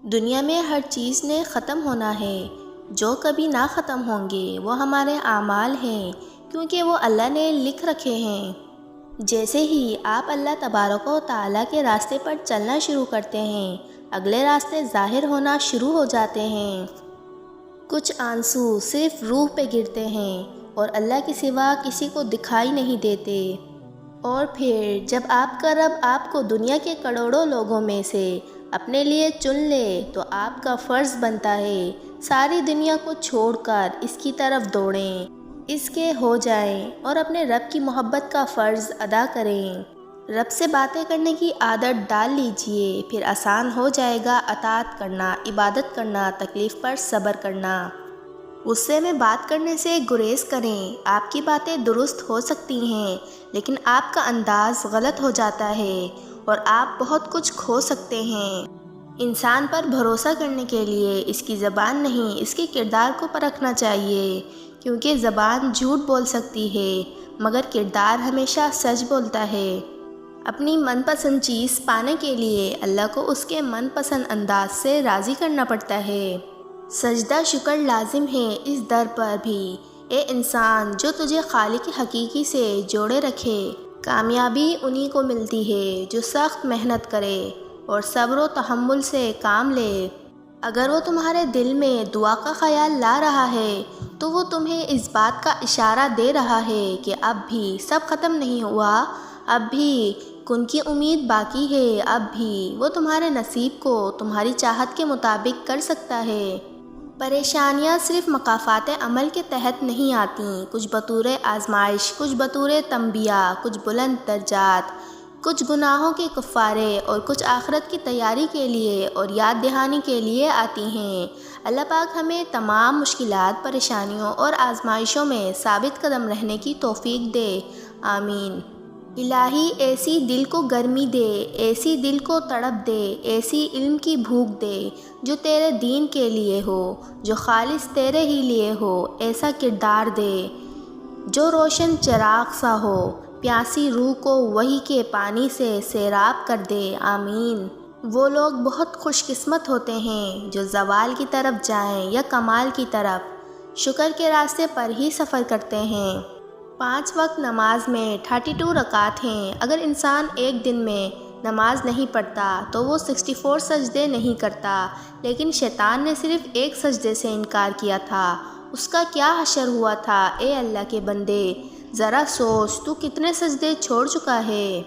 دنیا میں ہر چیز نے ختم ہونا ہے، جو کبھی نہ ختم ہوں گے وہ ہمارے اعمال ہیں، کیونکہ وہ اللہ نے لکھ رکھے ہیں۔ جیسے ہی آپ اللہ تبارک و تعالیٰ کے راستے پر چلنا شروع کرتے ہیں، اگلے راستے ظاہر ہونا شروع ہو جاتے ہیں۔ کچھ آنسو صرف روح پہ گرتے ہیں اور اللہ کے سوا کسی کو دکھائی نہیں دیتے۔ اور پھر جب آپ کا رب آپ کو دنیا کے کروڑوں لوگوں میں سے اپنے لیے چن لے تو آپ کا فرض بنتا ہے ساری دنیا کو چھوڑ کر اس کی طرف دوڑیں، اس کے ہو جائیں اور اپنے رب کی محبت کا فرض ادا کریں۔ رب سے باتیں کرنے کی عادت ڈال لیجئے، پھر آسان ہو جائے گا اطاعت کرنا، عبادت کرنا، تکلیف پر صبر کرنا۔ غصے میں بات کرنے سے گریز کریں۔ آپ کی باتیں درست ہو سکتی ہیں لیکن آپ کا انداز غلط ہو جاتا ہے اور آپ بہت کچھ کھو سکتے ہیں۔ انسان پر بھروسہ کرنے کے لیے اس کی زبان نہیں، اس کے کردار کو پرکھنا چاہیے، کیونکہ زبان جھوٹ بول سکتی ہے مگر کردار ہمیشہ سچ بولتا ہے۔ اپنی من پسند چیز پانے کے لیے اللہ کو اس کے من پسند انداز سے راضی کرنا پڑتا ہے۔ سجدہ شکر لازم ہے اس در پر بھی، اے انسان جو تجھے خالق حقیقی سے جوڑے رکھے۔ کامیابی انہی کو ملتی ہے جو سخت محنت کرے اور صبر و تحمل سے کام لے۔ اگر وہ تمہارے دل میں دعا کا خیال لا رہا ہے تو وہ تمہیں اس بات کا اشارہ دے رہا ہے کہ اب بھی سب ختم نہیں ہوا، اب بھی کن کی امید باقی ہے، اب بھی وہ تمہارے نصیب کو تمہاری چاہت کے مطابق کر سکتا ہے۔ پریشانیاں صرف مکافات عمل کے تحت نہیں آتیں، کچھ بطور آزمائش، کچھ بطور تنبیہ، کچھ بلند درجات، کچھ گناہوں کے کفارے اور کچھ آخرت کی تیاری کے لیے اور یاد دہانی کے لیے آتی ہیں۔ اللہ پاک ہمیں تمام مشکلات، پریشانیوں اور آزمائشوں میں ثابت قدم رہنے کی توفیق دے، آمین۔ الہی ایسی دل کو گرمی دے، ایسی دل کو تڑپ دے، ایسی علم کی بھوک دے جو تیرے دین کے لیے ہو، جو خالص تیرے ہی لیے ہو، ایسا کردار دے جو روشن چراغ سا ہو، پیاسی روح کو وحی کے پانی سے سیراب کر دے، آمین۔ وہ لوگ بہت خوش قسمت ہوتے ہیں جو زوال کی طرف جائیں یا کمال کی طرف شکر کے راستے پر ہی سفر کرتے ہیں۔ 5 وقت نماز میں 32 رکعت ہیں۔ اگر انسان ایک دن میں نماز نہیں پڑھتا تو وہ 64 سجدے نہیں کرتا، لیکن شیطان نے صرف ایک سجدے سے انکار کیا تھا، اس کا کیا حشر ہوا تھا۔ اے اللہ کے بندے، ذرا سوچ تو کتنے سجدے چھوڑ چکا ہے۔